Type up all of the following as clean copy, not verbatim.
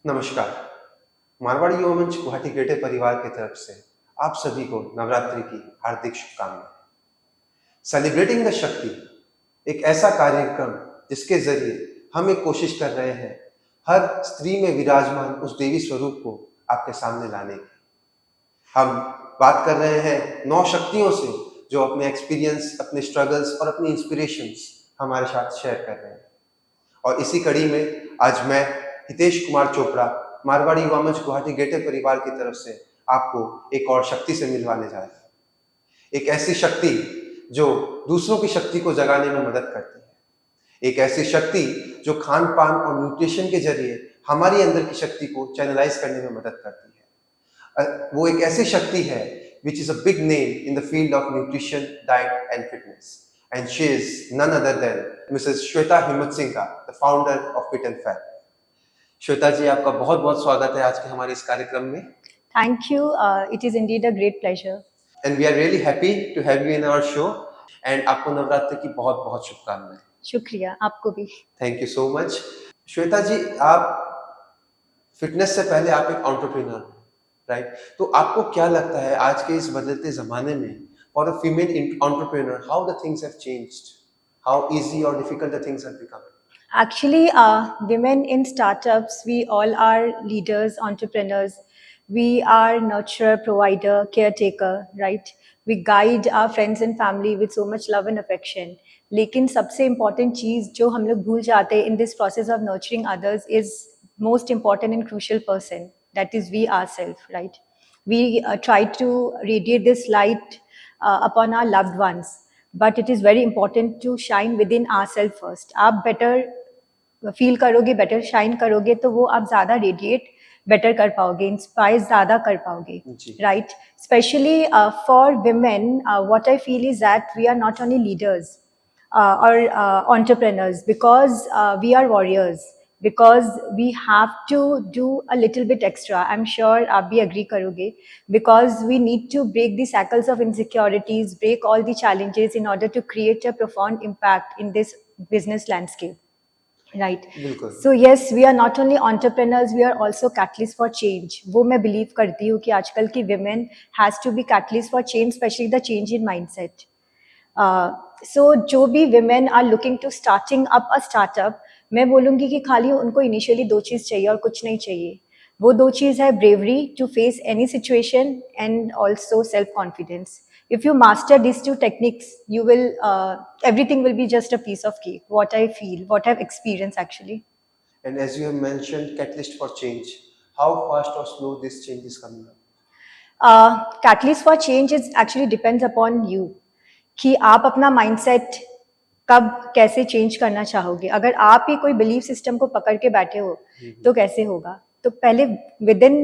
नमस्कार। मारवाड़ी युवा मंच गुवाहाटी ग्रेटर परिवार की तरफ से आप सभी को नवरात्रि की हार्दिक शुभकामनाएं। सेलिब्रेटिंग द शक्ति एक ऐसा कार्यक्रम जिसके जरिए हम एक कोशिश कर रहे हैं हर स्त्री में विराजमान उस देवी स्वरूप को आपके सामने लाने की। हम बात कर रहे हैं 9 शक्तियों से जो अपने एक्सपीरियंस, अपने स्ट्रगल्स और अपनी इंस्पिरेशंस हमारे साथ शेयर कर रहे हैं। और इसी कड़ी में आज मैं हितेश कुमार चोपड़ा मारवाड़ी युवा मंच गुवाहाटी ग्रेटर परिवार की तरफ से आपको एक और शक्ति से मिलवाने जा रहे हैं। एक ऐसी शक्ति जो दूसरों की शक्ति को जगाने में मदद करती है। एक ऐसी शक्ति जो खान पान और न्यूट्रिशन के जरिए हमारी अंदर की शक्ति को चैनलाइज करने में मदद करती है। वो एक ऐसी शक्ति है which is a big name in the field of nutrition, diet and fitness, and she is none other than Mrs. Shweta Himatsingka, the founder of Fit and Fab. Shweta ji, आपका बहुत बहुत स्वागत है आज के हमारे इस कार्यक्रम में। Thank you. It is indeed a great pleasure. And we are really happy to have you in our show. And आपको नवरात्रि की बहुत बहुत शुभकामनाएं। शुक्रिया, आपको भी। Thank you so much. Shweta जी, आप फिटनेस से पहले आप एक एंटरप्रेन्योर हैं, राइट? तो आपको क्या लगता है आज के इस बदलते जमाने में for a female entrepreneur, how the things have changed, how easy or difficult the things have become? Actually, women in startups, we all are leaders, entrepreneurs. We are nurturer, provider, caretaker, right? We guide our friends and family with so much love and affection. लेकिन सबसे important चीज़ जो हम लोग भूल जाते हैं in this process of nurturing others is most important and crucial person. That is we ourselves, right? We try to radiate this light upon our loved ones, but it is very important to shine within ourselves first. आप better feel करोगे, better shine करोगे तो वो आप ज़्यादा radiate better कर पाओगे, inspire ज़्यादा कर पाओगे, right? Especially for women, what I feel is that we are not only leaders or entrepreneurs because we are warriors. Because we have to do a little bit extra. I'm sure आप भी agree करोगे. Because we need to break the cycles of insecurities, break all the challenges in order to create a profound impact in this business landscape. Right. So yes, we are not only entrepreneurs, we are also catalysts for change. वो मैं believe करती हूँ कि आजकल की women has to be catalyst for change, especially the change in mindset. So जो भी women are looking to starting up a startup, मैं बोलूँगी कि खाली उनको इनिशियली 2 चीज़ चाहिए और कुछ नहीं चाहिए। वो 2 चीज़ है bravery to face any situation and also self confidence. If you master these 2 techniques, you will everything will be just a piece of cake. What I feel, what I've experienced actually. And as you have mentioned, catalyst for change. How fast or slow this change is coming up? Catalyst for change is actually depends upon you. कि आप अपना mindset कब कैसे change करना चाहोगे। अगर आप ही कोई बिलीफ सिस्टम को पकड़ के बैठे हो तो कैसे होगा। तो पहले within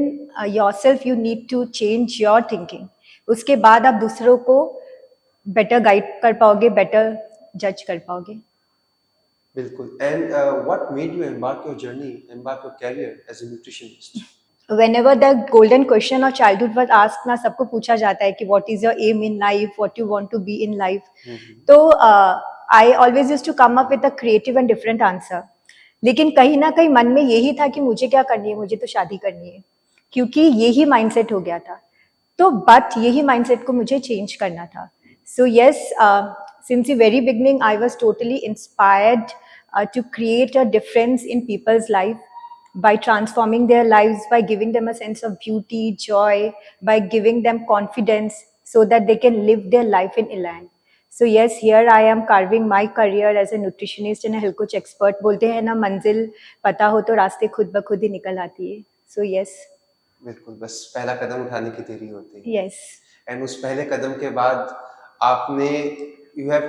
yourself you need to change your thinking, उसके बाद आप दूसरों को बेटर गाइड कर पाओगे, बेटर जज कर पाओगे। बिल्कुल। And what made you embark your journey, embark your career as a nutritionist? Whenever the golden question of childhood was asked, ना सबको पूछा जाता है कि what is your aim in life, what you want to be in life. तो I always used to come up with a creative and different answer. लेकिन कहीं ना कहीं मन में यही था कि मुझे क्या करनी है, मुझे तो शादी करनी है, क्योंकि यही माइंडसेट हो गया था। तो बट यही माइंडसेट को मुझे चेंज करना था। So yes, since the very beginning I was totally inspired to create a difference in people's life by transforming their lives, by giving them a sense of beauty, joy, by giving them confidence so that they can live their life in elan. So yes, here I am carving my career as a nutritionist and a health coach expert. बोलते हैं ना, मंजिल पता हो तो रास्ते खुद ब खुद ही निकल आती है। So yes. बिल्कुल, बस पहला कदम उठाने की देरी होती है। Yes. And उस पहले कदम के बाद आपने you have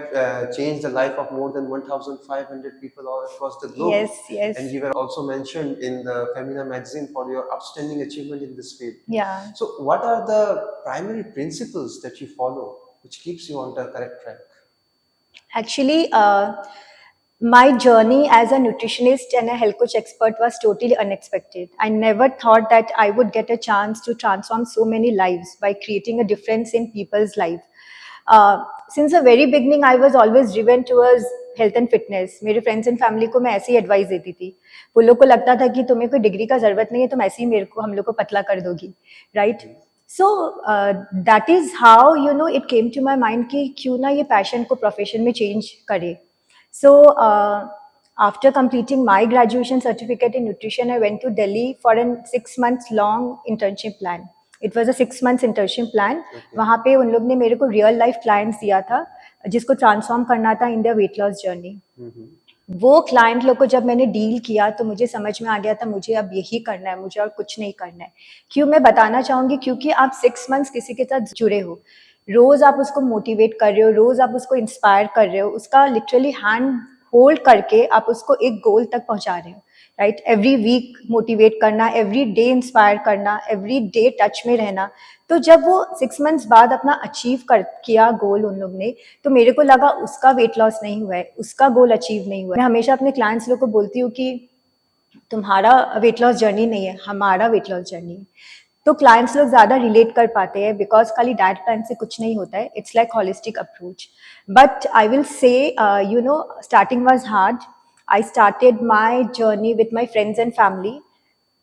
changed the life of more than 1,500 people all across the globe. Yes, yes. And you were also mentioned in the Femina magazine for your outstanding achievement in this field. Yeah. So what are the primary principles that you follow which keeps you on the correct track? Actually, my journey as a nutritionist and a health coach expert was totally unexpected. I never thought that I would get a chance to transform so many lives by creating a difference in people's life. Since the very beginning, I was always driven towards health and fitness, मेरे friends and family को मैं ऐसी advice देती थी. वो लोग को लगता था कि तुम्हें कोई डिग्री का ज़रूरत नहीं है, तुम ऐसे ही मेरे को हम लोग को पतला कर दोगी, right. So that is how you know it came to my mind कि क्यों ना ये पैशन को प्रोफेशन में चेंज करे. So, after completing my graduation certificate in nutrition, I went to Delhi for a 6 months long internship plan. It was a 6 months internship plan. वहाँ पे उन लोग ने मेरे को real life clients दिया था जिसको ट्रांसफॉर्म करना था इन their weight loss journey. वो क्लाइंट लोग को जब मैंने डील किया तो मुझे समझ में आ गया था मुझे अब यही करना है, मुझे और कुछ नहीं करना है. क्यों मैं बताना चाहूँगी, क्योंकि आप 6 मंथ्स किसी के साथ जुड़े हो, रोज आप उसको मोटिवेट कर रहे हो, रोज आप उसको इंस्पायर कर रहे हो, उसका लिटरली हैंड होल्ड करके आप उसको एक गोल तक पहुंचा रहे हो, राइट. एवरी वीक मोटिवेट करना, एवरी डे इंस्पायर करना, एवरी डे टच में रहना. तो जब वो 6 मंथ्स बाद अपना अचीव कर किया गोल उन लोग ने, तो मेरे को लगा उसका वेट लॉस नहीं हुआ है, उसका गोल अचीव नहीं हुआ है. मैं हमेशा अपने क्लाइंट्स लोग को बोलती हूँ कि तुम्हारा वेट लॉस जर्नी नहीं है, हमारा वेट लॉस जर्नी है. तो क्लाइंट्स लोग ज़्यादा रिलेट कर पाते हैं बिकॉज खाली डाइट प्लान से कुछ नहीं होता है. It's like holistic approach. But I will say you know starting was hard. I started my journey with my friends and family,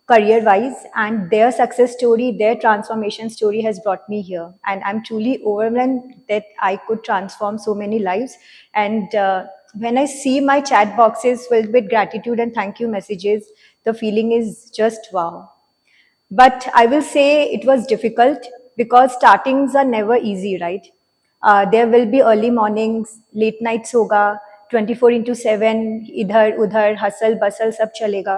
career wise, and their success story, their transformation story has brought me here. And I'm truly overwhelmed that I could transform so many lives. And when I see my chat boxes filled with gratitude and thank you messages, the feeling is just wow. But I will say it was difficult because startings are never easy, right? There will be early mornings, late nights होगा, 24/7 इधर उधर hustle bustle सब चलेगा.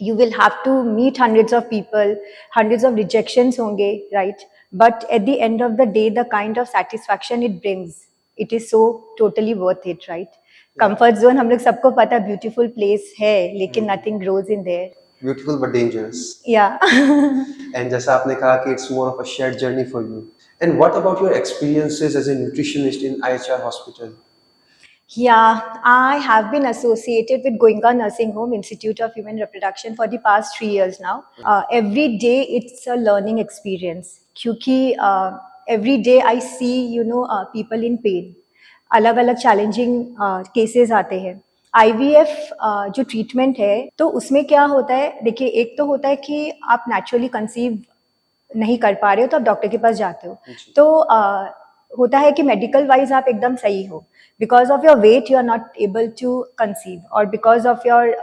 You will have to meet hundreds of people, hundreds of rejections होंगे, right? But at the end of the day, the kind of satisfaction it brings, it is so totally worth it, right? Comfort zone हम लोग सबको पता beautiful place है, लेकिन nothing grows in there. Beautiful but dangerous. Yeah. And जैसा आपने कहा कि it's more of a shared journey for you. And what about your experiences as a nutritionist in IHR Hospital? Yeah, I have been associated with Goenka Nursing Home, Institute of Human Reproduction, for the past 3 years now. Every day it's a learning experience. क्योंकि every day I see, you know, people in pain. अलग अलग challenging cases आते हैं. IVF जो treatment है तो उसमें क्या होता है, देखिए एक तो होता है कि आप नेचुरली कंसीव नहीं कर पा रहे हो तो आप डॉक्टर के पास जाते हो. तो होता है कि मेडिकल वाइज आप एकदम सही हो, because of your weight you are not able to conceive, और because of your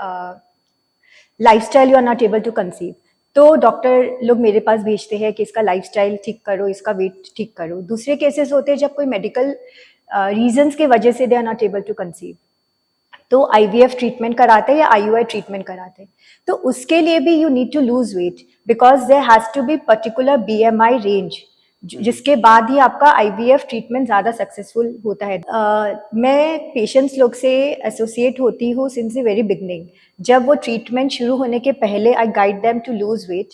lifestyle you are not able to conceive. तो डॉक्टर लोग मेरे पास भेजते हैं कि इसका लाइफस्टाइल ठीक करो, इसका वेट ठीक करो. दूसरे केसेस होते हैं जब कोई मेडिकल रीजंस की वजह से they are not able to conceive, तो IVF ट्रीटमेंट कराते हैं या IUI ट्रीटमेंट कराते हैं. तो उसके लिए भी you need to lose weight because there has to be particular BMI range, जिसके बाद ही आपका IVF ट्रीटमेंट ज़्यादा सक्सेसफुल होता है. मैं पेशेंट्स लोग से एसोसिएट होती हूँ सिंस द वेरी बिगनिंग. जब वो ट्रीटमेंट शुरू होने के पहले I guide them to lose weight,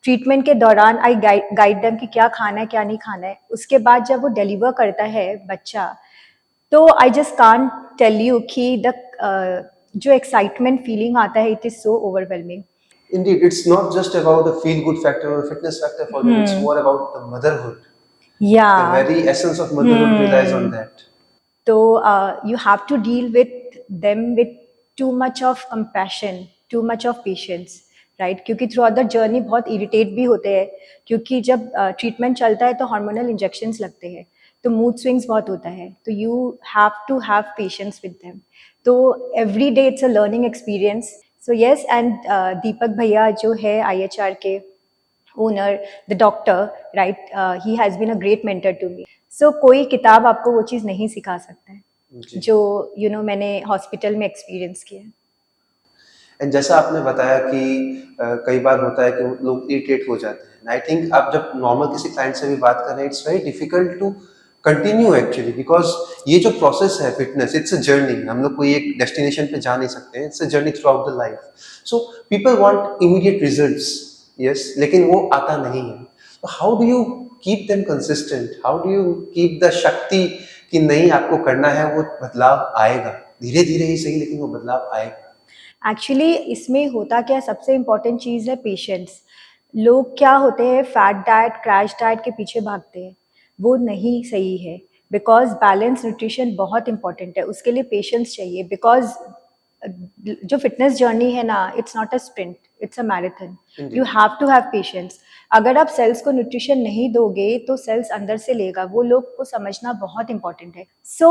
treatment के दौरान आई गाइड देम कि क्या खाना है क्या नहीं खाना है. उसके बाद जब वो डिलीवर करता है बच्चा, तो I just can't tell you कि द जो एक्साइटमेंट फीलिंग आता है, it is so overwhelming. Indeed, it's not just about the feel-good factor or fitness factor for them. It's more about the motherhood. Yeah. The very essence of motherhood relies on that. So you have to deal with them with too much of compassion, too much of patience, right? क्योंकि through out the journey बहुत irritate भी होते हैं, क्योंकि जब treatment चलता है तो हार्मोनल इंजेक्शंस लगते हैं, तो मूड स्विंग्स बहुत होता है. तो you have to have patience with them. तो every day it's a learning experience. So yes, and Deepak भैया जो है IHR के owner, the doctor, right, he has been a great mentor to me. So कोई किताब आपको वो चीज़ नहीं सिखा सकता है जो यू नो मैंने हॉस्पिटल में एक्सपीरियंस किया. एंड जैसा आपने बताया कि कई बार होता है कि लोग इरिटेट हो जाते हैं. आई थिंक आप जब नॉर्मल किसी क्लाइंट से भी बात कर रहे हैं, it's very difficult to continue actually, because ये जो प्रोसेस है फिटनेस, इट्स अ जर्नी. हम लोग कोई एक डेस्टिनेशन पे जा नहीं सकते हैं. It's a journey through out the life. So people want immediate results, yes, लेकिन वो आता नहीं है. तो how do you keep them consistent? How do you keep the शक्ति कि नहीं आपको करना है, वो बदलाव आएगा, धीरे धीरे ही सही, लेकिन वो बदलाव आएगा. एक्चुअली इसमें होता क्या, सबसे इम्पोर्टेंट चीज़ है पेशेंस. लोग क्या होते हैं, फैट डाइट, क्रैश डाइट के पीछे भागते हैं, वो नहीं सही है. बिकॉज बैलेंस न्यूट्रिशन बहुत इंपॉर्टेंट है, उसके लिए पेशेंस चाहिए, बिकॉज जो फिटनेस जर्नी है ना, it's not a sprint, it's a marathon. Indeed. You have to have patience. अगर आप सेल्स को न्यूट्रिशन नहीं दोगे तो सेल्स अंदर से लेगा, वो लोग को समझना बहुत इंपॉर्टेंट है. सो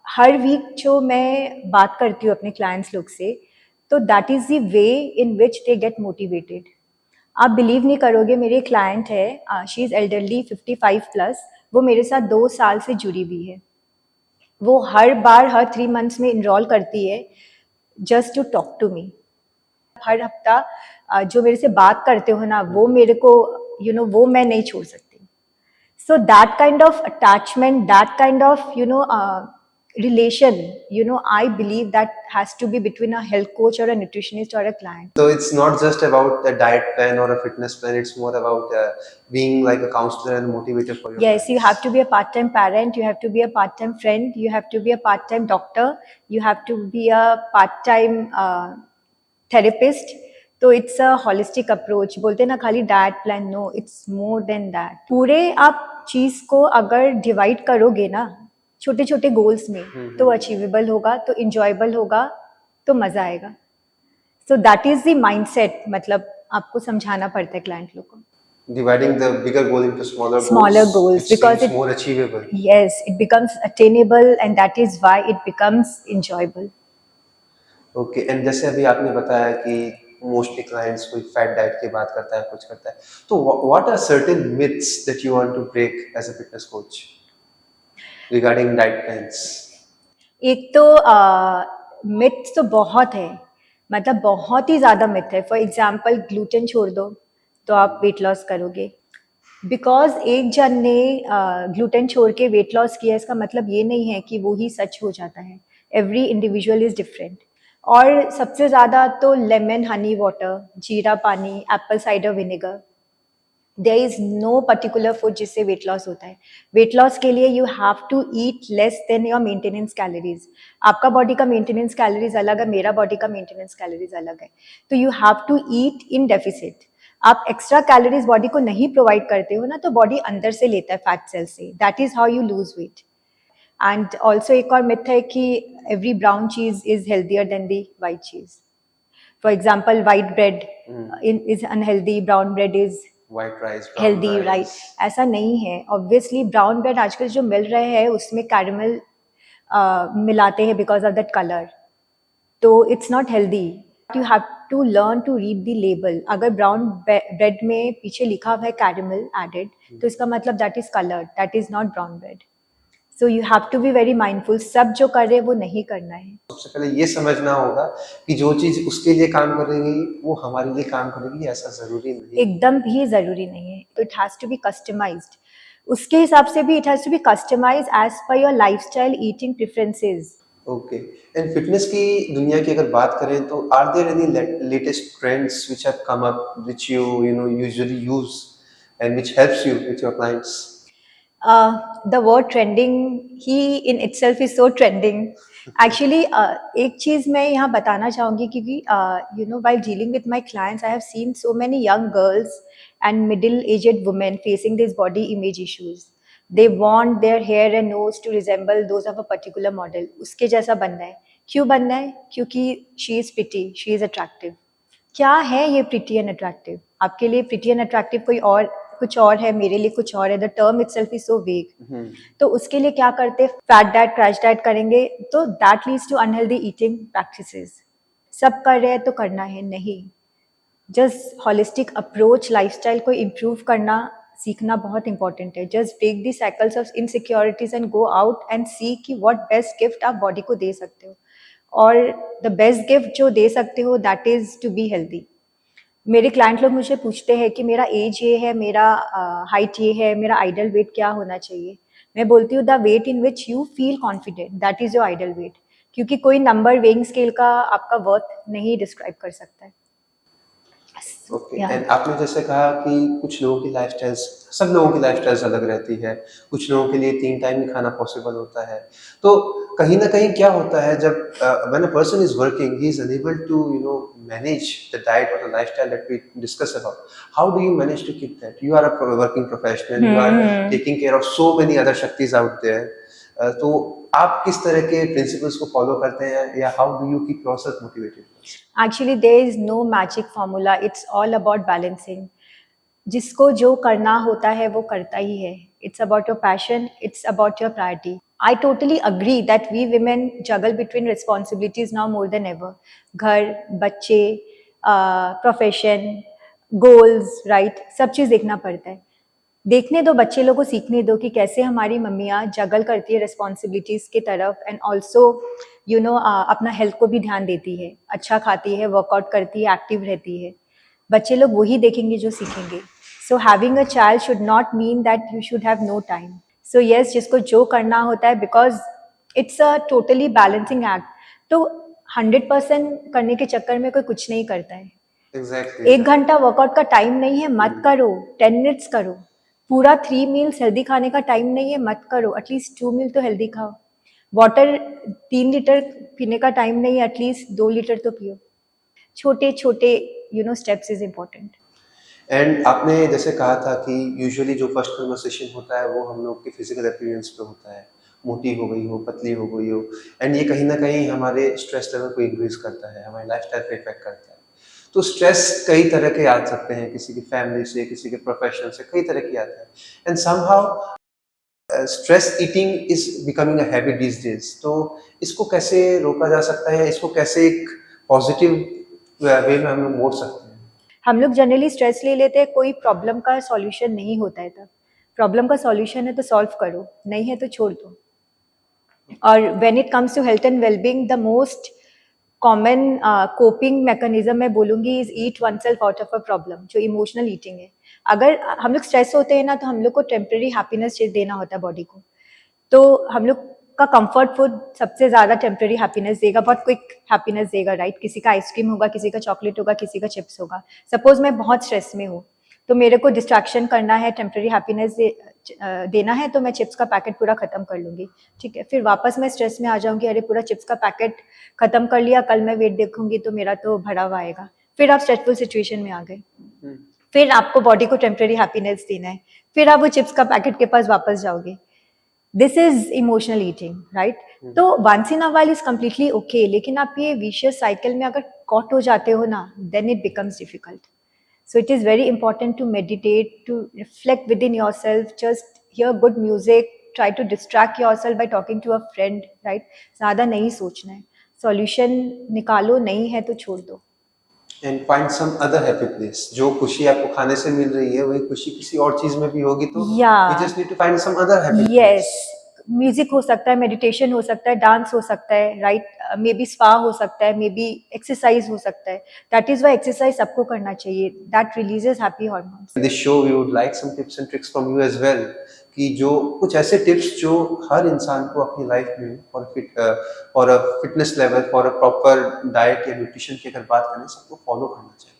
हर वीक जो मैं बात करती हूँ अपने क्लाइंट्स लोग से, तो that is the way in which they get motivated. आप बिलीव नहीं करोगे, मेरी क्लाइंट है, शी इज़ एल्डरली 55+, वो मेरे साथ 2 साल से जुड़ी हुई है. वो हर बार हर 3 मंथ्स में इनरोल करती है just to talk to me. हर हफ्ता जो मेरे से बात करते हो ना, वो मेरे को वो मैं नहीं छोड़ सकती. So that kind of attachment, that kind of relation, I believe that has to be between a health coach or a nutritionist or a client. So it's not just about a diet plan or a fitness plan, it's more about being like a counselor and motivator for your Yes, you clients. have to be a part-time parent, you have to be a part-time friend, you have to be a part-time doctor, you have to be a part-time therapist. तो it's a holistic approach. बोलते ना खाली diet plan, no, it's more than that. पूरे आप चीज को अगर divide करोगे ना छोटे छोटे गोल्स में, तो अचीवेबल होगा, तो इंजॉयबल होगा, तो मजा आएगा. So that is the mindset. मतलब आपको समझाना पड़ता है क्लाइंट लोग को. Dividing the bigger goal into Smaller goals, which because seems more achievable. Yes, it becomes attainable, and that is why it becomes enjoyable. Okay. And जैसे अभी आपने बताया कि मोस्टली क्लाइंट्स कोई फैट डाइट की बात करता है, कुछ करता है, तो what are certain myths that you want to break as a fitness coach regarding diet plans? एक तो मिथ तो बहुत है, मतलब बहुत ही ज़्यादा मिथ है. फॉर एग्जाम्पल, ग्लूटेन छोड़ दो तो आप वेट लॉस करोगे. बिकॉज एक जन ने ग्लूटेन छोड़ के वेट लॉस किया, इसका मतलब ये नहीं है कि वो ही सच हो जाता है. Every individual is different. और सबसे ज़्यादा तो लेमन हनी वाटर, जीरा पानी, apple cider vinegar. There is no particular food जिससे वेट लॉस होता है. वेट लॉस के लिए you have to eat less than your maintenance calories. आपका बॉडी का मेंटेनेंस कैलोरीज अलग है, मेरा बॉडी का मेंटेनेंस कैलोरीज अलग है. तो you have to eat in deficit. आप एक्स्ट्रा कैलोरीज बॉडी को नहीं प्रोवाइड करते हो ना, तो बॉडी अंदर से लेता है फैट सेल से. That is how you lose weight. And also एक और मिथ है कि एवरी ब्राउन चीज is healthier than the white चीज. For example, white bread is unhealthy, brown bread is white rice, healthy, right? ऐसा नहीं है. ऑब्वियसली ब्राउन ब्रेड आजकल जो मिल रहे हैं उसमें कैरमल मिलाते हैं बिकॉज ऑफ दैट कलर, तो it's not healthy. You have to learn to read the label. अगर ब्राउन ब्रेड में पीछे लिखा हुआ है कैरमल एडेड, तो इसका मतलब that is coloured, that is not brown bread. So you have to be very mindful. सब जो कर रहे हैं वो नहीं करना है. सबसे पहले ये समझना होगा कि जो चीज उसके लिए काम करेगी वो हमारे लिए काम करेगी, ऐसा जरूरी नहीं. एकदम भी जरूरी नहीं है. तो it has to be customised. उसके हिसाब से भी it has to be customised as per your lifestyle, eating preferences. Okay. And fitness की दुनिया की अगर बात करें तो are there any latest trends which have come up which you usually use and which helps you with your clients? The word trending ही in itself is so trending. Actually, एक चीज़ मैं यहाँ बताना चाहूँगी, क्योंकि while dealing with my clients, I have seen so many young girls and middle-aged women facing these body image issues. They want their hair and nose to resemble those of a particular model. उसके जैसा बनना है. क्यों बनना है? क्योंकि she is pretty, she is attractive. क्या है ये pretty and attractive? आपके लिए pretty and attractive कुछ और है, मेरे लिए कुछ और है. The term itself is so वेग. तो उसके लिए क्या करते, फैट डाइट, क्रैश डाइट करेंगे, तो that leads to unhealthy eating practices. सब कर रहे हैं तो करना है नहीं. जस्ट हॉलिस्टिक अप्रोच, लाइफस्टाइल को इम्प्रूव करना सीखना बहुत इंपॉर्टेंट है. Just break the cycles of insecurities and go out and see कि व्हाट बेस्ट गिफ्ट आप बॉडी को दे सकते हो. और द बेस्ट गिफ्ट जो दे सकते हो that is to be healthy. मेरे क्लाइंट लोग मुझे पूछते हैं कि मेरा एज ये है, मेरा हाइट ये है, मेरा आइडल वेट क्या होना चाहिए. मैं बोलती हूँ the weight in which you feel confident, that is your ideal weight. क्योंकि कोई नंबर वेइंग स्केल का आपका वर्थ नहीं डिस्क्राइब कर सकता है. ओके. एंड आपने जैसे कहा कि कुछ लोगों की लाइफस्टाइल्स, सब लोगों की लाइफस्टाइल्स अलग रहती है. कुछ लोगों के लिए 3 टाइम ही खाना पॉसिबल होता है. तो कहीं ना कहीं क्या होता है, जब when a person is working he is unable to manage the diet or the lifestyle that we discuss about? How do you manage to keep that? You are a working professional, you are taking care of so many other Shaktis out there. तो आप किस तरह के principles को follow करते हैं या how do you keep yourself motivated? Actually, there is no magic formula. It's all about balancing. जिसको जो करना होता है वो करता ही है. It's about your passion. It's about your priority. I totally agree that we women juggle between responsibilities now more than ever. घर, बच्चे, profession, goals, right? सब चीज़ देखना पड़ता है. देखने दो बच्चे लोगों को, सीखने दो कि कैसे हमारी मम्मियाँ जगल करती है रिस्पॉन्सिबिलिटीज़ की तरफ एंड ऑल्सो यू नो अपना हेल्थ को भी ध्यान देती है, अच्छा खाती है, वर्कआउट करती है, एक्टिव रहती है. बच्चे लोग वही देखेंगे जो सीखेंगे. So having a child should not mean that you should have no time. So yes, जिसको जो करना होता है, because it's a totally balancing act. तो 100% करने के चक्कर में कोई कुछ नहीं करता है. Exactly. 1 घंटा वर्कआउट का टाइम नहीं है, मत करो. 10 मिनट्स करो. पूरा 3 मील्स हेल्दी खाने का टाइम नहीं है, मत करो. एटलीस्ट 2 मील तो हेल्दी खाओ. वाटर 3 लीटर पीने का टाइम नहीं है, एटलीस्ट 2 लीटर तो पियो. छोटे छोटे स्टेप्स इज इम्पोर्टेंट. एंड आपने जैसे कहा था कि यूजुअली जो फर्स्ट कन्वर्सेशन होता है वो हम लोग के फिजिकल अपीयरेंस पे होता है, मोटी हो गई हो, पतली हो गई हो, एंड ये कहीं ना कहीं हमारे स्ट्रेस लेवल को इंक्रीज करता है, हमारे लाइफस्टाइल पे इफेक्ट करता है. तो स्ट्रेस कई तरह के आ सकते हैं, किसी की फैमिली से, किसी के प्रोफेशन से, कई तरह के आते हैं. And somehow stress eating is becoming a habit these days. तो इसको कैसे रोका जा सकता है, इसको कैसे एक पॉजिटिव वे में हम लोग मोड़ सकते हैं? हम लोग जनरली स्ट्रेस ले लेते हैं, कोई प्रॉब्लम का सॉल्यूशन नहीं होता है. तब प्रॉब्लम का सॉल्यूशन है तो सॉल्व करो, नहीं है तो छोड़ दो. और when it comes to health and wellbeing, the most common coping mechanism मैं बोलूँगी is eat one self out of a problem, जो इमोशनल ईटिंग है. अगर हम लोग स्ट्रेस होते हैं ना, तो हम लोग को टेम्परेरी हैप्पीनेस देना होता है बॉडी को. तो हम लोग का कंफर्ट फूड सबसे ज़्यादा टेम्परेरी हैप्पीनेस देगा, बहुत क्विक हैप्पीनेस देगा, राइट? किसी का आइसक्रीम होगा, किसी का चॉकलेट होगा, किसी का चिप्स होगा. सपोज मैं बहुत स्ट्रेस में हूँ, तो मेरे को डिस्ट्रैक्शन करना है, टेम्परेरी हैप्पीनेस देना है, तो मैं चिप्स का पैकेट पूरा खत्म कर लूँगी. ठीक है, फिर वापस मैं स्ट्रेस में आ जाऊँगी, अरे पूरा चिप्स का पैकेट खत्म कर लिया, कल मैं वेट देखूंगी तो मेरा तो भरा हुआ आएगा. फिर आप स्ट्रेसफुल सिचुएशन में आ गए. फिर आपको बॉडी को टेम्परेरी हैप्पीनेस देना है, फिर आप वो चिप्स का पैकेट के पास वापस जाओगे. This is emotional eating, right? तो once in a while is completely okay, लेकिन आप ये विशियस साइकिल में अगर कॉट हो जाते हो ना, then it becomes difficult. So it is very important to meditate, to reflect within yourself, just hear good music, try to distract yourself by talking to a friend, right? ज़्यादा नहीं सोचना है. Solution निकालो, नहीं है तो छोड़ दो. And find some other happy place. जो खुशी आपको खाने से मिल रही है वही खुशी किसी और चीज में भी होगी, तो you just need to find some other happy place. Yes, music हो सकता है, मेडिटेशन हो सकता है, डांस हो सकता है, राइट? मे बी स्पा हो सकता है, मे बी एक्सरसाइज हो सकता है. दैट इज वाई एक्सरसाइज सबको करना चाहिए. That releases happy hormones. This show we would like some tips and tricks from you as well, कि जो कुछ ऐसे टिप्स जो हर इंसान को अपनी लाइफ में for a fitness level, for a proper diet या न्यूट्रिशन की अगर बात करें, सबको फॉलो करना चाहिए.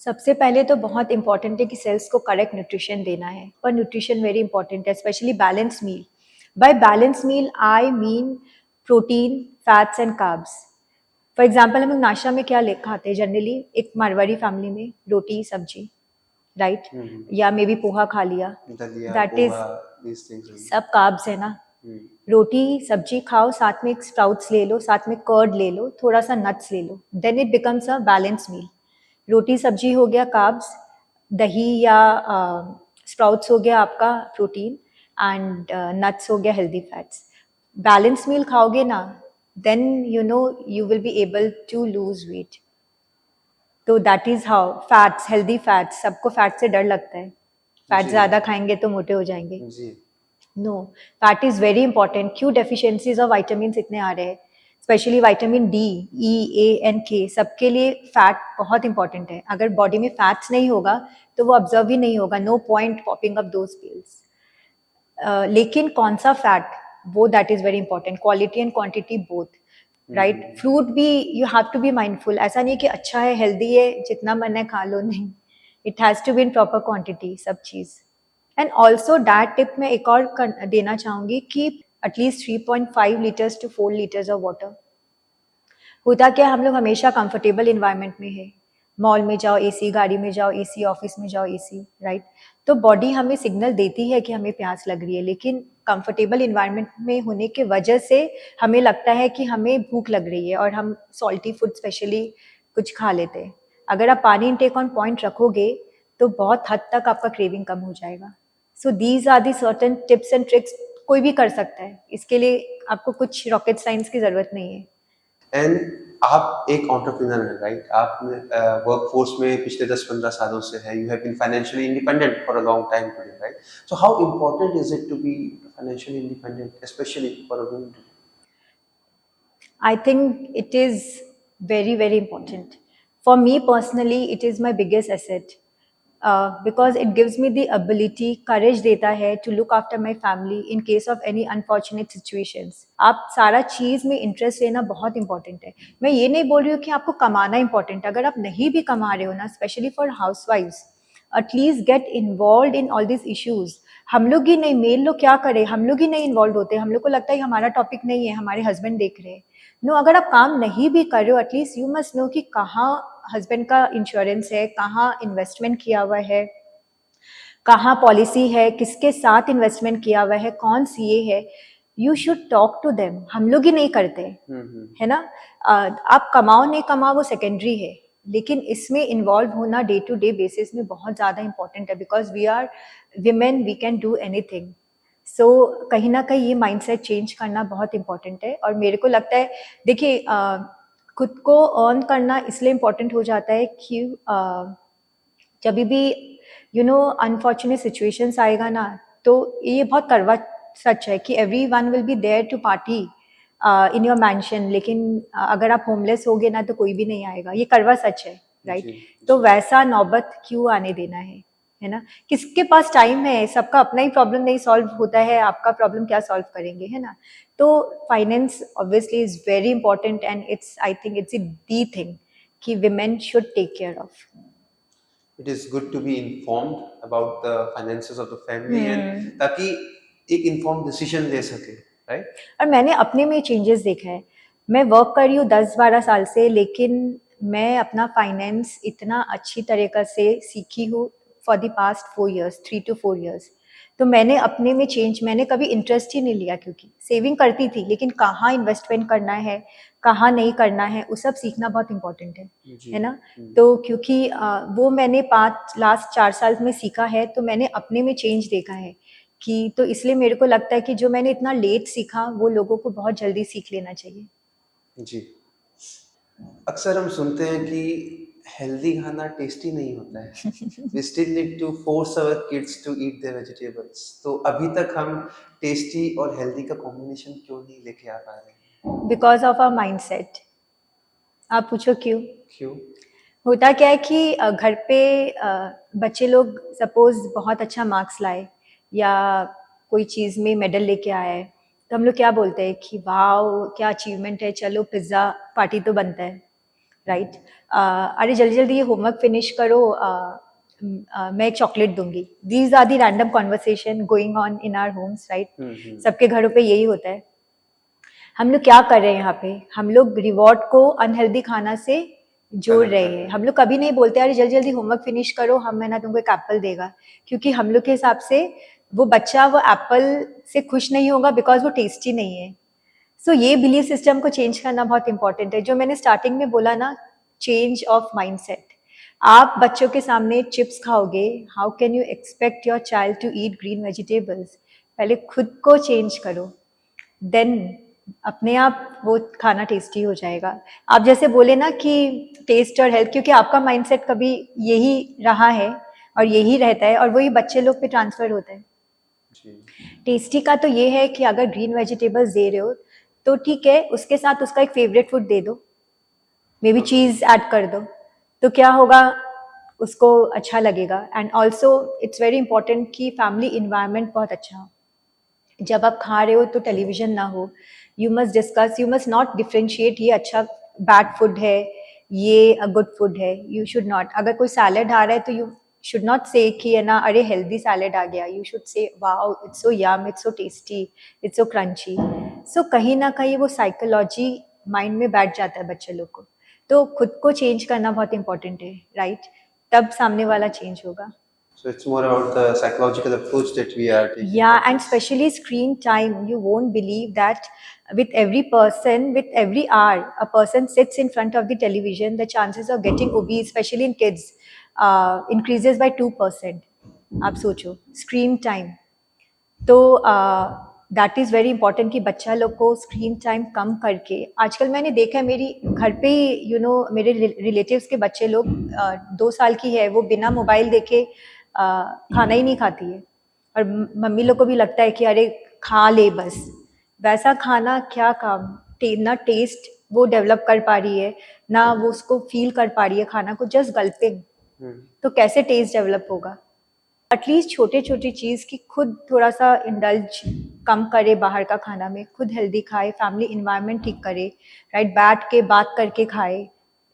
सबसे पहले तो बहुत इंपॉर्टेंट है कि सेल्स को करेक्ट न्यूट्रिशन देना है, और न्यूट्रिशन वेरी इंपॉर्टेंट है, specially balance meal. By balance meal I mean protein, fats and carbs. For example, हम लोग नाश्ता में क्या खाते हैं जनरली? एक मारवाड़ी फैमिली में रोटी सब्जी, राइट? या मे बी पोहा खा लिया, दैट इज सब कार्ब्स है ना. रोटी सब्जी खाओ, साथ में एक स्प्राउट्स ले लो, साथ में कर्ड ले लो, थोड़ा सा नट्स ले लो, then it becomes a balance meal. रोटी सब्जी हो गया कार्ब्स, दही या स्प्राउट्स हो गया आपका प्रोटीन, एंड नट्स हो गया हेल्दी फैट्स. बैलेंस मील खाओगे ना, then you will be able to lose weight. तो that is how. Fats, healthy fats, सबको फैट से डर लगता है, फैट ज़्यादा खाएंगे तो मोटे हो जाएंगे. No, fat is very important. क्यों डेफिशिएंसीज ऑफ वाइटामिन इतने आ रहे हैं? Specially vitamin D, E, A and K, सबके लिए फैट बहुत इंपॉर्टेंट है. अगर बॉडी में फैट्स नहीं होगा तो वो ऑब्जर्व ही नहीं होगा. No point popping up those pills. लेकिन कौन सा फैट, वो that is very important. Quality and quantity both, right? Fruit भी you have to be mindful. ऐसा नहीं कि अच्छा है, हेल्दी है, जितना मन है खा लो, नहीं. It has to be in proper quantity सब चीज़. एंड ऑल्सो डाइट टिप में एक और देना चाहूँगी कि at least 3.5 litres to 4 liters of water. होता क्या है, हम लोग हमेशा कंफर्टेबल इन्वायरमेंट में है, मॉल में जाओ एसी, गाड़ी में जाओ एसी, ऑफिस में जाओ एसी, राइट। तो बॉडी हमें सिग्नल देती है कि हमें प्यास लग रही है, लेकिन कंफर्टेबल इन्वायरमेंट में होने के वजह से हमें लगता है कि हमें भूख लग रही है और हम सॉल्टी फूड स्पेशली कुछ खा लेते हैं। अगर आप पानी इनटेक ऑन पॉइंट रखोगे तो बहुत हद तक आपका क्रेविंग कम हो जाएगा। So these are the certain tips and tricks, कोई भी कर सकता है, इसके लिए आपको कुछ रॉकेट साइंस की ज़रूरत नहीं है। एंड आप एक एंटरप्रेन्योर हैं, राइट? आपने वर्क फोर्स में पिछले 10-15 सालों से है, you have been financially independent for a long time today, right? So how important is it to be financially independent, specially for a woman? I think it is very, very important. For me personally, it is my biggest asset because it gives me the ability, courage देता है to look after my family in case of any unfortunate situations. आप सारा चीज़ में interest लेना बहुत important है। मैं ये नहीं बोल रही हूँ कि आपको कमाना इंपॉर्टेंट है, अगर आप नहीं भी कमा रहे हो ना, स्पेशली फॉर हाउसवाइफ्स, at least get involve in all this issues. हम लोग ही नहीं, मेल लोग क्या करें, हम लोग ही नहीं इन्वॉल्व होते, हम लोग को लगता है हमारा टॉपिक नहीं है, हमारे हस्बैंड देख रहे हैं। नो, अगर आप काम नहीं भी कर रहे हो, एटलीस्ट यू मस्ट नो कि कहाँ हस्बैंड का इंश्योरेंस है, कहाँ इन्वेस्टमेंट किया हुआ है, कहाँ पॉलिसी है, किसके साथ इन्वेस्टमेंट किया हुआ है, कौन सीए है। You should talk to them. हम लोग ही नहीं करते, है ना। आप कमाओ नहीं कमाओ वो सेकेंडरी है, लेकिन इसमें इन्वॉल्व होना डे टू डे बेसिस में बहुत ज़्यादा इंपॉर्टेंट है, because we are women, we can do anything. So कहीं ना कहीं ये माइंडसेट चेंज करना बहुत इंपॉर्टेंट है। और मेरे को लगता है, देखिए, खुद को अर्न करना इसलिए इम्पोर्टेंट हो जाता है कि जब भी अनफॉर्चुनेट सिचुएशंस आएगा ना, तो ये बहुत करवा सच है कि every one will be there to party in your mansion, लेकिन अगर आप होमलेस होगे ना तो कोई भी नहीं आएगा, ये करवा सच है, राइट। तो वैसा नौबत क्यों आने देना है ना। किसके पास टाइम है, सबका अपना ही प्रॉब्लम नहीं सॉल्व होता है, आपका प्रॉब्लम क्या सॉल्व करेंगे, है ना। तो finance obviously is very important and it's, I think it's the thing कि women should take care of. It is good to be informed about the finances of the family and ताकि एक informed decision ले सके, right? और मैंने अपने में changes देखा है। मैं वर्क कर रही हूँ 10-12 साल से, लेकिन मैं अपना फाइनेंस इतना अच्छी तरीक़ा से सीखी हूँ for the past 4 years, 3 to 4 years। तो मैंने अपने में चेंज, मैंने कभी इंटरेस्ट ही नहीं लिया, क्योंकि सेविंग करती थी, लेकिन कहाँ इन्वेस्टमेंट करना है, कहाँ नहीं करना है, वो सब सीखना बहुत इंपॉर्टेंट है ना। तो क्योंकि वो मैंने लास्ट 4 साल में सीखा है, तो मैंने अपने में चेंज देखा है कि, तो इसलिए मेरे को लगता है कि जो मैंने इतना लेट सीखा वो लोगों को बहुत जल्दी सीख लेना चाहिए। जी, अक्सर हम सुनते हैं कि हेल्दी खाना टेस्टी नहीं होता है। We still need to force our kids to eat their vegetables। तो अभी तक हम टेस्टी और हेल्दी का कॉम्बिनेशन क्यों नहीं लेके आ पा रहे हैं? Because of our mindset. आप पूछो क्यों? क्यों? होता क्या है कि घर पे बच्चे लोग सपोज बहुत अच्छा मार्क्स लाए या कोई चीज़ में मेडल लेके आए, तो हम लोग क्या बोलते हैं कि वाह क्या अचीवमेंट है, चलो पिज़्ज़ा पार्टी तो बनता है, राइट। अरे जल्दी जल्दी ये होमवर्क फिनिश करो, मैं एक चॉकलेट दूंगी। These are the random conversation going on in our homes, right. सबके घरों पे यही होता है। हम लोग क्या कर रहे हैं यहाँ पे, हम लोग रिवॉर्ड को अनहेल्दी खाना से जोड़ रहे हैं। हम लोग कभी नहीं बोलते अरे जल्दी जल्दी होमवर्क फिनिश करो, हम है ना तुमको एक एप्पल देगा, क्योंकि हम लोग के हिसाब से वो बच्चा वो एप्पल से खुश नहीं होगा बिकॉज वो टेस्टी नहीं है। सो ये बिलीव सिस्टम को चेंज करना बहुत इंपॉर्टेंट है। जो मैंने स्टार्टिंग में बोला ना, चेंज ऑफ माइंडसेट। आप बच्चों के सामने चिप्स खाओगे, how can you expect your child to eat green vegetables? पहले खुद को चेंज करो, देन अपने आप वो खाना टेस्टी हो जाएगा। आप जैसे बोले ना कि टेस्ट और हेल्थ, क्योंकि आपका माइंडसेट कभी यही रहा है और यही रहता है और वही बच्चे लोग पे ट्रांसफर होता है। टेस्टी का तो ये है कि अगर ग्रीन वेजिटेबल्स दे रहे हो तो ठीक है, उसके साथ उसका एक फेवरेट फूड दे दो, मे बी चीज़ ऐड कर दो, तो क्या होगा, उसको अच्छा लगेगा। And also it's very important कि फैमिली इन्वायरमेंट बहुत अच्छा हो। जब आप खा रहे हो तो टेलीविजन ना हो, you must discuss, you must not differentiate ये अच्छा बैड फूड है, ये गुड फूड है, यू शुड नॉट। अगर कोई सैलेड आ रहा है तो यू शुड नॉट से कि है ना अरे हेल्दी सैलेड आ गया, you should say wow it's so yum, it's so tasty, it's so crunchy. So कहीं ना कहीं वो साइकोलॉजी माइंड में बैठ जाता है बच्चे लोग को। तो खुद को चेंज करना बहुत इंपॉर्टेंट है, राइट? तब सामने वाला चेंज होगा। So it's more about the psychological approach that we are taking. Yeah, for and this. especially screen time. You won't believe that with every person, with every hour, a person sits in front of the television, the chances of getting obese, especially in kids, increases by 2%. आप सोचो, screen time. तो that is very important कि बच्चा लोग को screen time कम करके, आजकल मैंने देखा है मेरी घर पे मेरे रिलेटिव्स के बच्चे लोग 2 साल की है, वो बिना मोबाइल देखे खाना ही नहीं खाती है, और मम्मी लोग को भी लगता है कि अरे खा ले बस। वैसा खाना क्या काम, ना टेस्ट वो डेवलप कर पा रही है, ना वो उसको फील कर पा रही है खाना को, जस्ट गल्पिंग। तो कैसे टेस्ट डेवलप होगा? एटलीस्ट छोटे छोटी चीज़ की खुद थोड़ा सा इंडल्ज कम करे बाहर का खाना में, खुद हेल्दी खाए, फैमिली इन्वायरमेंट ठीक करे, राइट? बैठ के बात करके खाए।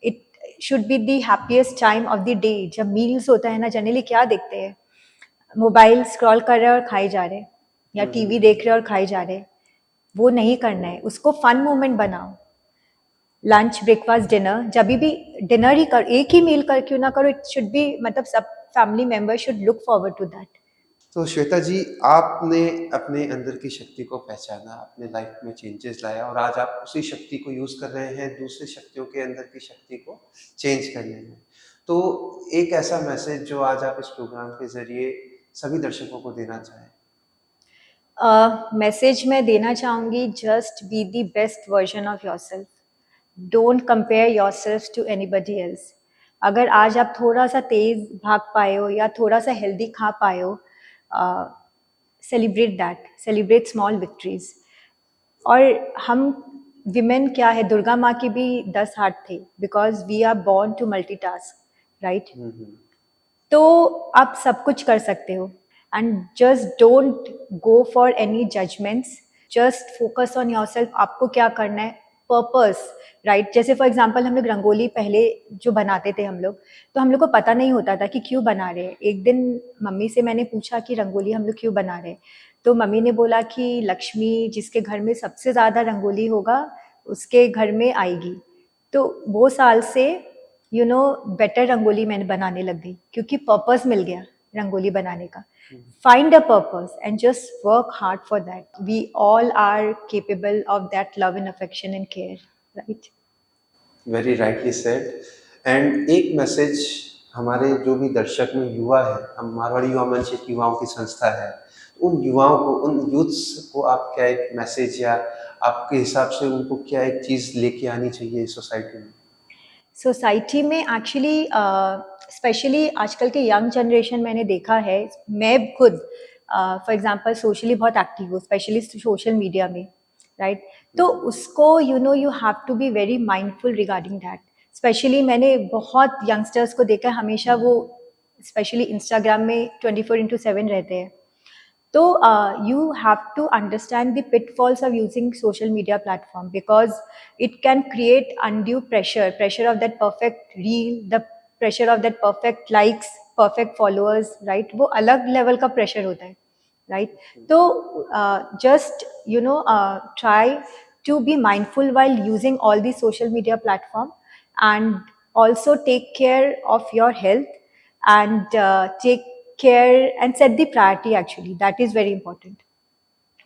It should be the happiest time of the day. जब मील्स होता है ना, जनरली क्या देखते हैं? मोबाइल स्क्रॉल कर रहे हैं और खाए जा रहे हैं, या टीवी देख रहे हैं और खाए जा रहे हैं। वो नहीं करना है, उसको फन मोमेंट बनाओ। लंच, ब्रेकफास्ट, डिनर, जब भी डिनर ही कर, एक ही मील कर क्यों ना करो, इट शुड बी, मतलब सब family member should look forward to that. तो श्वेता जी, आपने अपने अंदर की शक्ति को पहचाना, अपने लाइफ में चेंजेस लाया, और आज आप उसी शक्ति को यूज कर रहे हैं दूसरी शक्तियों के अंदर की शक्ति को चेंज करने में। तो एक ऐसा मैसेज जो आज आप इस प्रोग्राम के जरिए सभी दर्शकों को देना चाहें। मैसेज मैं देना चाहूँगी, just be the best version of your self. Don't compare your self to anybody else. अगर आज आप थोड़ा सा तेज भाग पाए हो या थोड़ा सा हेल्दी खा पाए हो, celebrate that, celebrate small victories. और हम विमेन क्या है, दुर्गा माँ की भी 10 हाथ थे, because we are born to multitask, right? तो आप सब कुछ कर सकते हो, and just don't go for any judgements, just focus on your self. आपको क्या करना है, पर्पस, राइट? जैसे फॉर एग्जांपल हम लोग रंगोली पहले जो बनाते थे हम लोग, तो हम लोग को पता नहीं होता था कि क्यों बना रहे हैं। एक दिन मम्मी से मैंने पूछा कि रंगोली हम लोग क्यों बना रहे हैं, तो मम्मी ने बोला कि लक्ष्मी जिसके घर में सबसे ज़्यादा रंगोली होगा उसके घर में आएगी। तो वो साल से बेटर रंगोली मैंने बनाने लग गई, क्योंकि पर्पस मिल गया रंगोली बनाने का। Find a purpose and just work hard for that. We all are capable of that love and affection and care, right? Very rightly said. And एक मैसेज हमारे जो भी दर्शक में युवा है, हम मारवाड़ी युवा मंच एक युवाओं की संस्था है, उन युवाओं को, उन यूथ्स को आप क्या एक मैसेज, या आपके हिसाब से उनको क्या एक चीज़ लेके आनी चाहिए सोसाइटी में? सोसाइटी में एक्चुअली स्पेशली आजकल के यंग जनरेशन मैंने देखा है, मैं खुद फॉर एग्जांपल सोशली बहुत एक्टिव हूँ, स्पेशली सोशल मीडिया में, राइट? तो उसको you have to be very mindful regarding that. Specially मैंने बहुत यंगस्टर्स को देखा है, हमेशा वो स्पेशली इंस्टाग्राम में 24/7 रहते हैं। So you have to understand the pitfalls of using social media platform, because it can create undue pressure of that perfect reel, the pressure of that perfect likes, perfect followers, right? वो अलग level का pressure होता है, right? तो just try to be mindful while using all these social media platform, and also take care of your health, and take care and set the priority. Actually, that is very important.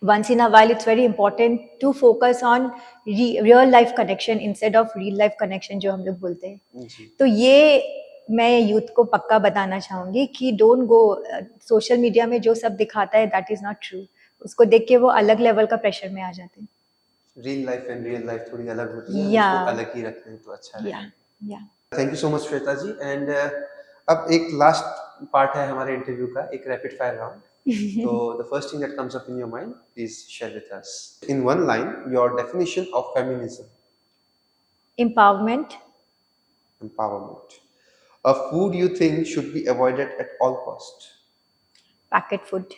Once in a while, it's very important to focus on real life connection instead of real life connection जो हम लोग बोलते हैं। तो ये मैं youth को पक्का बताना चाहूँगी कि डोंट गो, सोशल मीडिया में जो सब दिखाता है दैट इज नॉट ट्रू, उसको देख के वो अलग लेवल का प्रेशर में आ जाते हैं। Real life and real life थोड़ी अलग होती है, Yeah. उसको अलग ही रखते हैं तो अच्छा या है। Thank you so much Shweta ji. And अब एक लास्ट पार्ट है हमारे इंटरव्यू का, एक rapid fire round. So the first thing that comes up in your mind, please share with us. In one line, your definition of feminism. Empowerment. Empowerment. A food you think should be avoided at all cost. Packet food.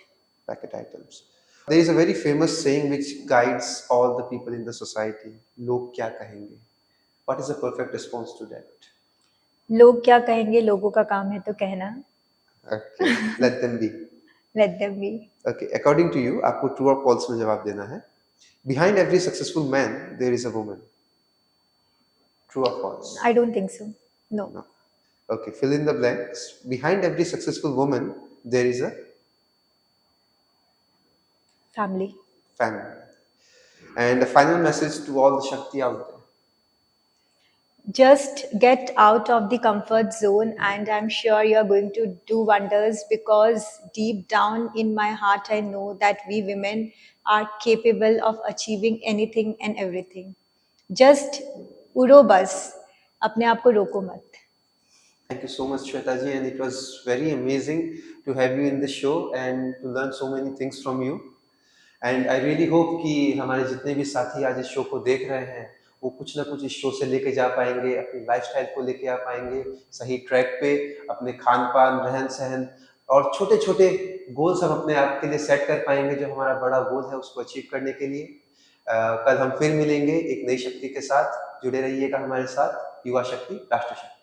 Packet items. There is a very famous saying which guides all the people in the society. लोग क्या कहेंगे? What is the perfect response to that? लोग क्या कहेंगे, लोगों का काम है तो कहना। Okay, let them be. Let them be. Okay, according to you, आपको true or false में जवाब देना है। Behind every successful man, there is a woman. True or false? I don't think so. No. No. Okay, fill in the blanks. Behind every successful woman, there is a Family. family. And a final message to all the Shakti out there. Just get out of the comfort zone, and I'm sure you're going to do wonders, because deep down in my heart, I know that we women are capable of achieving anything and everything. Just उड़ो बस, अपने आप को रोको मत. Thank you so much, Shweta ji, and it was very amazing to have you in the show and to learn so many things from you. And I really hope कि हमारे जितने भी साथी आज इस शो को देख रहे हैं वो कुछ ना कुछ इस शो से लेके जा पाएंगे, अपनी लाइफस्टाइल को लेके आ पाएंगे सही ट्रैक पे, अपने खान पान, रहन सहन और छोटे छोटे गोल्स हम अपने आप के लिए सेट कर पाएंगे, जो हमारा बड़ा गोल है उसको अचीव करने के लिए। कल हम फिर मिलेंगे एक नई शक्ति के साथ। जुड़े रहिएगा हमारे साथ। युवा शक्ति, राष्ट्र शक्ति।